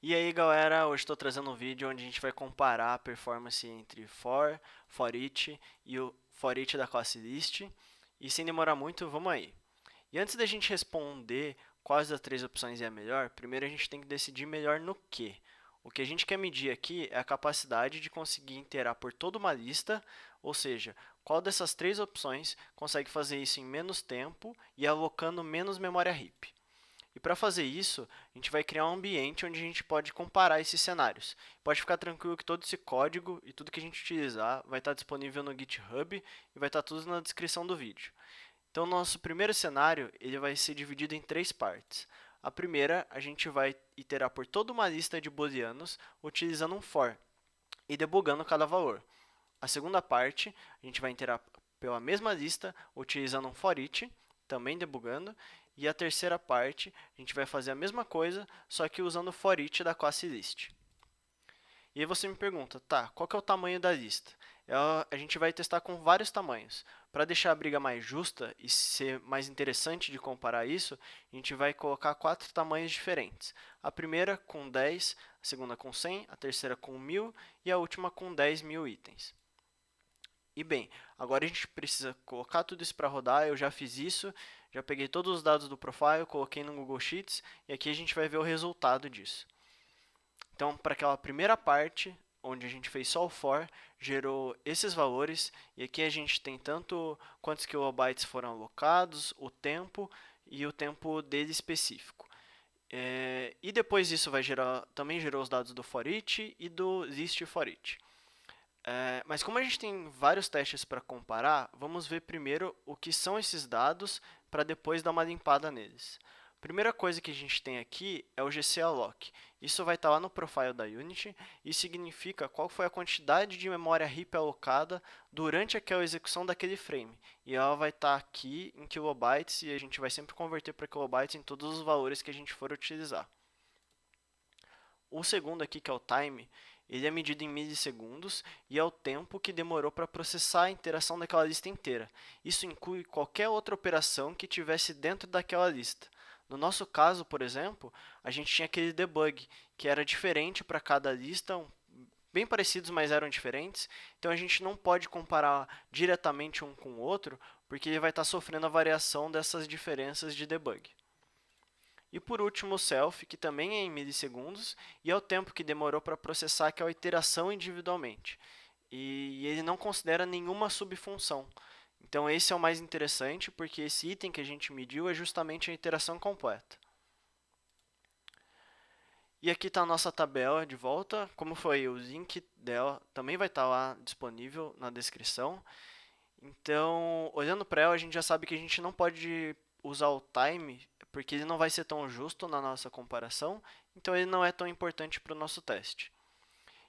E aí galera, hoje estou trazendo um vídeo onde a gente vai comparar a performance entre for each e o for each da classe list. E sem demorar muito, vamos aí. E antes da gente responder quais das três opções é a melhor, primeiro a gente tem que decidir melhor no que. O que a gente quer medir aqui é a capacidade de conseguir iterar por toda uma lista, ou seja, qual dessas três opções consegue fazer isso em menos tempo e alocando menos memória heap. E para fazer isso, a gente vai criar um ambiente onde a gente pode comparar esses cenários. Pode ficar tranquilo que todo esse código e tudo que a gente utilizar vai estar disponível no GitHub e vai estar tudo na descrição do vídeo. Então, nosso primeiro cenário ele vai ser dividido em três partes. A primeira, a gente vai iterar por toda uma lista de booleanos utilizando um for e debugando cada valor. A segunda parte, a gente vai iterar pela mesma lista utilizando um for each, também debugando. E a terceira parte, a gente vai fazer a mesma coisa, só que usando o for each da classe list. E aí você me pergunta, tá, qual que é o tamanho da lista? A gente vai testar com vários tamanhos. Para deixar a briga mais justa e ser mais interessante de comparar isso, a gente vai colocar quatro tamanhos diferentes. A primeira com 10, a segunda com 100, a terceira com 1000 e a última com 10.000 itens. E bem, agora a gente precisa colocar tudo isso para rodar. Eu já fiz isso, já peguei todos os dados do profile, coloquei no Google Sheets e aqui a gente vai ver o resultado disso. Então, para aquela primeira parte, onde a gente fez só o for, gerou esses valores e aqui a gente tem tanto quantos kilobytes foram alocados, o tempo e o tempo dele específico. E depois disso vai gerar, também gerou os dados do for each e do list for each. Mas como a gente tem vários testes para comparar, vamos ver primeiro o que são esses dados para depois dar uma limpada neles. A primeira coisa que a gente tem aqui é o GCalloc. Isso vai estar lá no profile da Unity e significa qual foi a quantidade de memória heap alocada durante aquela execução daquele frame. E ela vai estar aqui em kilobytes e a gente vai sempre converter para kilobytes em todos os valores que a gente for utilizar. O segundo aqui, que é o time, ele é medido em milissegundos e é o tempo que demorou para processar a interação daquela lista inteira. Isso inclui qualquer outra operação que tivesse dentro daquela lista. No nosso caso, por exemplo, a gente tinha aquele debug, que era diferente para cada lista, bem parecidos, mas eram diferentes. Então a gente não pode comparar diretamente um com o outro, porque ele vai estar sofrendo a variação dessas diferenças de debug. E por último, o self, que também é em milissegundos, e é o tempo que demorou para processar aquela iteração individualmente. E ele não considera nenhuma subfunção. Então esse é o mais interessante, porque esse item que a gente mediu é justamente a iteração completa. E aqui está a nossa tabela de volta. Como foi, o link dela também vai estar lá disponível na descrição. Então, olhando para ela, a gente já sabe que a gente não pode usar o time, porque ele não vai ser tão justo na nossa comparação, então ele não é tão importante para o nosso teste.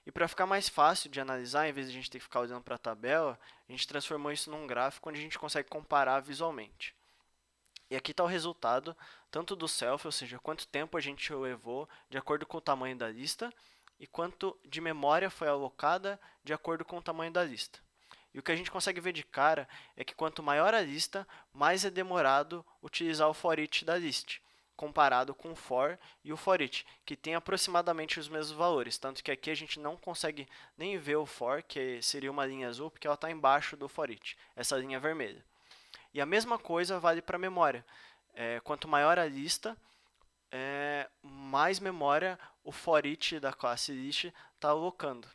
E para ficar mais fácil de analisar, em vez de a gente ter que ficar olhando para a tabela, a gente transformou isso num gráfico onde a gente consegue comparar visualmente. E aqui está o resultado tanto do self, ou seja, quanto tempo a gente levou de acordo com o tamanho da lista, e quanto de memória foi alocada de acordo com o tamanho da lista. E o que a gente consegue ver de cara é que quanto maior a lista, mais é demorado utilizar o for each da list, comparado com o for e o for each, que tem aproximadamente os mesmos valores, tanto que aqui a gente não consegue nem ver o for, que seria uma linha azul, porque ela está embaixo do for each, essa linha vermelha. E a mesma coisa vale para a memória. Quanto maior a lista, mais memória o for each da classe list está alocando.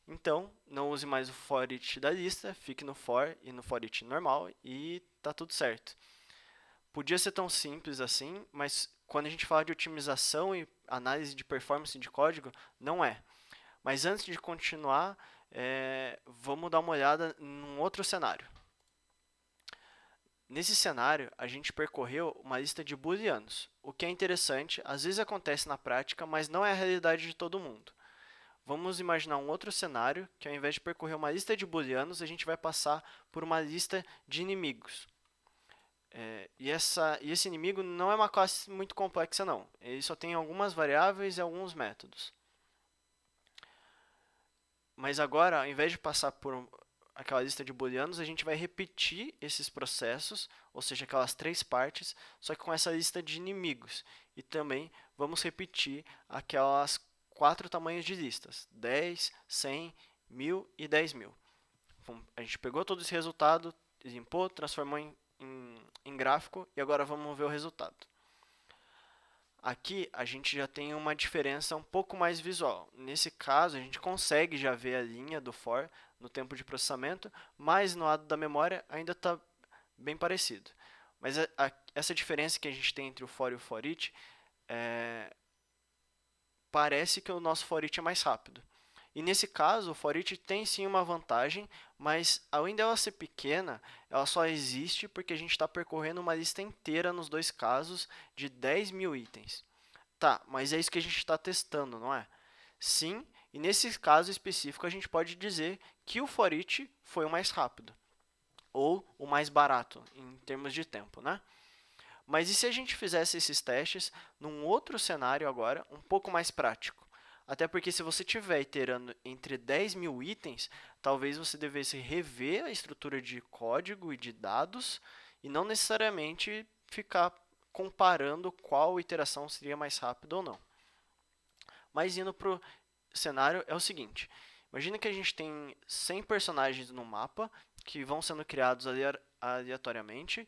Então, não use mais o for each da lista, fique no for e no for each normal e tá tudo certo. Podia ser tão simples assim, mas quando a gente fala de otimização e análise de performance de código, não é. Mas antes de continuar, vamos dar uma olhada num outro cenário. Nesse cenário, a gente percorreu uma lista de booleanos. O que é interessante, às vezes acontece na prática, mas não é a realidade de todo mundo. Vamos imaginar um outro cenário, que ao invés de percorrer uma lista de booleanos, a gente vai passar por uma lista de inimigos. E esse inimigo não é uma classe muito complexa, não. Ele só tem algumas variáveis e alguns métodos. Mas agora, ao invés de passar por aquela lista de booleanos, a gente vai repetir esses processos, ou seja, aquelas três partes, só que com essa lista de inimigos. e também vamos repetir aquelas 4 tamanhos de listas: 10, 100, 1000 e 10.000. A gente pegou todo esse resultado, limpou, transformou em gráfico e agora vamos ver o resultado. Aqui a gente já tem uma diferença um pouco mais visual. Nesse caso, a gente consegue já ver a linha do for no tempo de processamento, mas no lado da memória ainda está bem parecido. Mas essa diferença que a gente tem entre o for e o for each, parece que o nosso for each é mais rápido. E nesse caso, o for each tem sim uma vantagem, mas além dela ser pequena, ela só existe porque a gente está percorrendo uma lista inteira nos dois casos de 10.000 itens. Tá, mas é isso que a gente está testando, não é? Sim, e nesse caso específico a gente pode dizer que o for each foi o mais rápido, ou o mais barato em termos de tempo, né? Mas e se a gente fizesse esses testes num outro cenário agora, um pouco mais prático? Até porque se você estiver iterando entre 10.000 itens, talvez você devesse rever a estrutura de código e de dados e não necessariamente ficar comparando qual iteração seria mais rápida ou não. Mas indo para o cenário é o seguinte, imagina que a gente tem 100 personagens no mapa que vão sendo criados aleatoriamente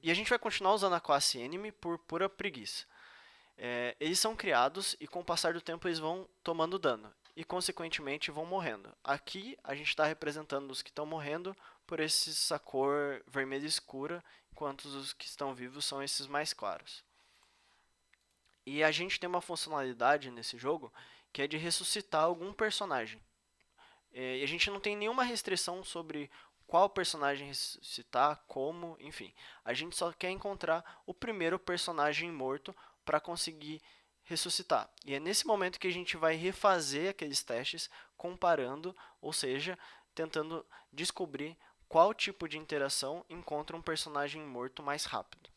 e a gente vai continuar usando a classe Enemy por pura preguiça. Eles são criados e com o passar do tempo eles vão tomando dano e consequentemente vão morrendo. Aqui a gente está representando os que estão morrendo por essa cor vermelha escura, enquanto os que estão vivos são esses mais claros. E a gente tem uma funcionalidade nesse jogo que é de ressuscitar algum personagem. E a gente não tem nenhuma restrição sobre qual personagem ressuscitar, como, enfim. A gente só quer encontrar o primeiro personagem morto para conseguir ressuscitar. E é nesse momento que a gente vai refazer aqueles testes, comparando, ou seja, tentando descobrir qual tipo de interação encontra um personagem morto mais rápido.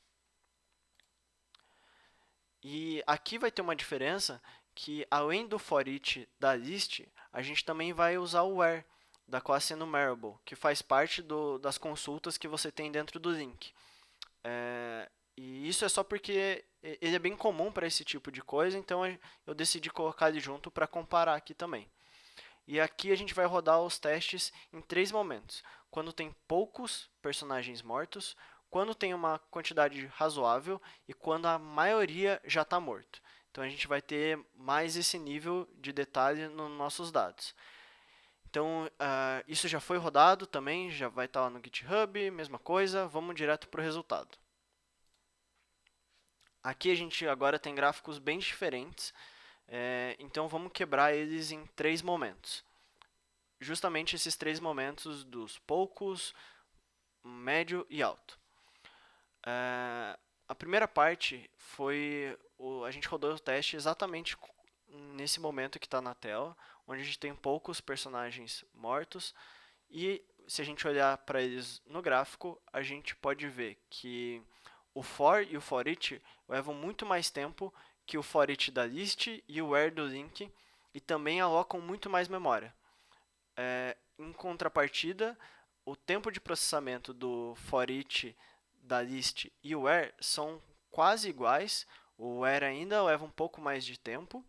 E aqui vai ter uma diferença que, além do for each da list, a gente também vai usar o where da classe enumerable, que faz parte das consultas que você tem dentro do link. E isso é só porque ele é bem comum para esse tipo de coisa, então eu decidi colocar ele junto para comparar aqui também. E aqui a gente vai rodar os testes em 3 momentos. Quando tem poucos personagens mortos, quando tem uma quantidade razoável e quando a maioria já está morto. Então a gente vai ter mais esse nível de detalhe nos nossos dados. Então isso já foi rodado também, já vai estar lá no GitHub, mesma coisa, vamos direto para o resultado. Aqui a gente agora tem gráficos bem diferentes, então vamos quebrar eles em 3 momentos. Justamente esses 3 momentos dos poucos, médio e alto. A primeira parte foi, a gente rodou o teste exatamente nesse momento que está na tela, onde a gente tem poucos personagens mortos, e se a gente olhar para eles no gráfico, a gente pode ver que o for e o for each levam muito mais tempo que o for each da list e o where do link, e também alocam muito mais memória. Em contrapartida, o tempo de processamento do for each da list e o where são quase iguais. O where ainda leva um pouco mais de tempo,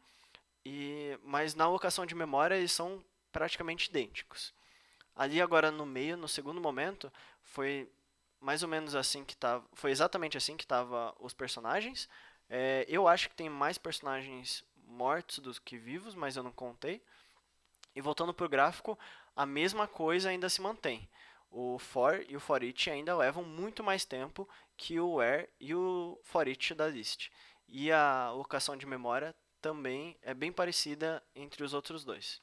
mas na alocação de memória eles são praticamente idênticos. Ali agora no meio, no segundo momento, foi mais ou menos assim que estava, foi exatamente assim que estavam os personagens. Eu acho que tem mais personagens mortos do que vivos, mas eu não contei. E voltando para o gráfico, a mesma coisa ainda se mantém. O for e o for each ainda levam muito mais tempo que o where e o for each da list. E a alocação de memória também é bem parecida entre os outros dois.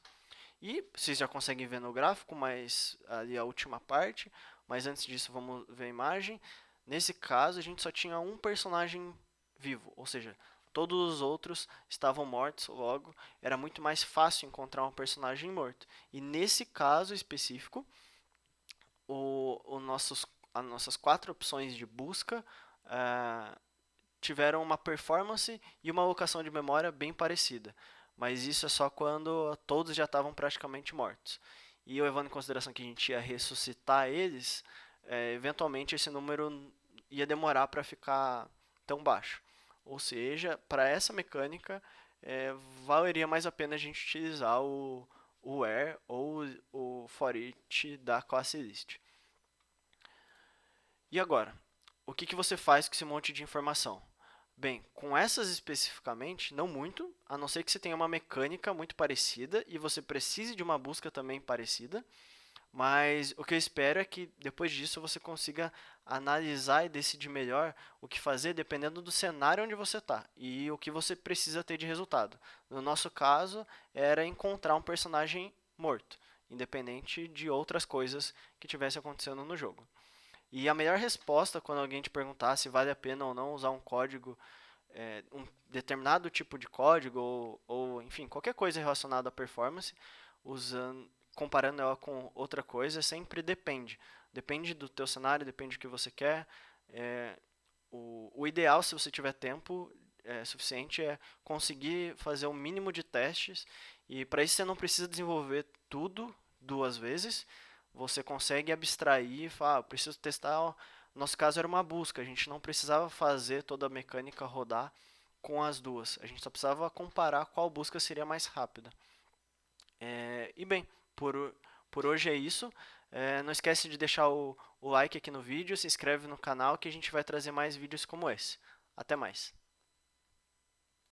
E vocês já conseguem ver no gráfico, mas ali a última parte. Mas antes disso, vamos ver a imagem. Nesse caso, a gente só tinha um personagem vivo, ou seja, todos os outros estavam mortos, logo era muito mais fácil encontrar um personagem morto. E nesse caso específico, as nossas 4 opções de busca tiveram uma performance e uma alocação de memória bem parecida. Mas isso é só quando todos já estavam praticamente mortos. E eu levando em consideração que a gente ia ressuscitar eles, eventualmente esse número ia demorar para ficar tão baixo. Ou seja, para essa mecânica, valeria mais a pena a gente utilizar o where ou o for each da classe list. E agora, o que você faz com esse monte de informação? Bem, com essas especificamente, não muito, a não ser que você tenha uma mecânica muito parecida e você precise de uma busca também parecida, mas o que eu espero é que depois disso você consiga analisar e decidir melhor o que fazer dependendo do cenário onde você está e o que você precisa ter de resultado. No nosso caso, era encontrar um personagem morto, independente de outras coisas que tivessem acontecendo no jogo. E a melhor resposta quando alguém te perguntar se vale a pena ou não usar um código, um determinado tipo de código, ou enfim, qualquer coisa relacionada à performance, comparando ela com outra coisa, sempre depende. Depende do teu cenário, depende do que você quer. É, o ideal, se você tiver tempo suficiente, é conseguir fazer o mínimo de testes. E para isso você não precisa desenvolver tudo duas vezes. Você consegue abstrair e falar, preciso testar. No nosso caso era uma busca, a gente não precisava fazer toda a mecânica rodar com as duas. A gente só precisava comparar qual busca seria mais rápida. E bem, por hoje é isso. Não esquece de deixar o like aqui no vídeo, se inscreve no canal que a gente vai trazer mais vídeos como esse. Até mais.